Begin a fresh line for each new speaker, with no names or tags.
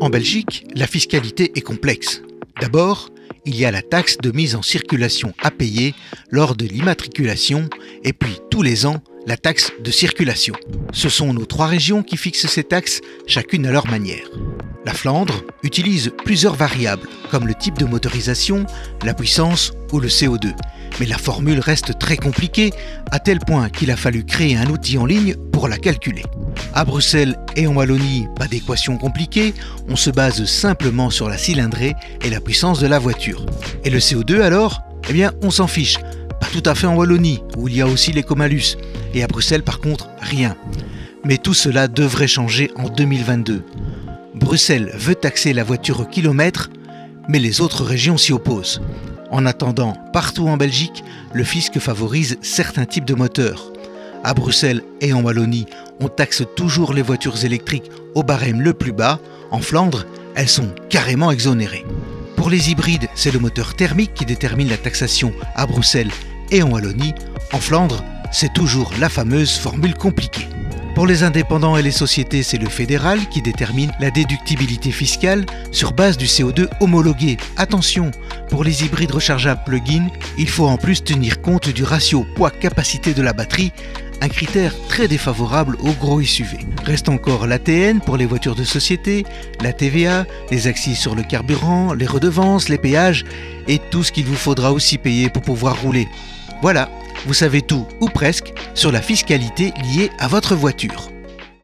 En Belgique, la fiscalité est complexe. D'abord, il y a la taxe de mise en circulation à payer lors de l'immatriculation et puis tous les ans, la taxe de circulation. Ce sont nos 3 régions qui fixent ces taxes, chacune à leur manière. La Flandre utilise plusieurs variables, comme le type de motorisation, la puissance ou le CO2. Mais la formule reste très compliquée, à tel point qu'il a fallu créer un outil en ligne pour la calculer. À Bruxelles et en Wallonie, pas d'équation compliquée, on se base simplement sur la cylindrée et la puissance de la voiture. Et le CO2 alors ? Eh bien, on s'en fiche. Pas tout à fait en Wallonie, où il y a aussi l'écomalus. Et à Bruxelles, par contre, rien. Mais tout cela devrait changer en 2022. Bruxelles veut taxer la voiture au kilomètre, mais les autres régions s'y opposent. En attendant, partout en Belgique, le fisc favorise certains types de moteurs. À Bruxelles et en Wallonie, on taxe toujours les voitures électriques au barème le plus bas. En Flandre, elles sont carrément exonérées. Pour les hybrides, c'est le moteur thermique qui détermine la taxation à Bruxelles et en Wallonie. En Flandre, c'est toujours la fameuse formule compliquée. Pour les indépendants et les sociétés, c'est le fédéral qui détermine la déductibilité fiscale sur base du CO2 homologué. Attention, pour les hybrides rechargeables plug-in, il faut en plus tenir compte du ratio poids-capacité de la batterie, un critère très défavorable aux gros SUV. Reste encore l'ATN pour les voitures de société, la TVA, les accises sur le carburant, les redevances, les péages et tout ce qu'il vous faudra aussi payer pour pouvoir rouler. Voilà, vous savez tout, ou presque, sur la fiscalité liée à votre voiture.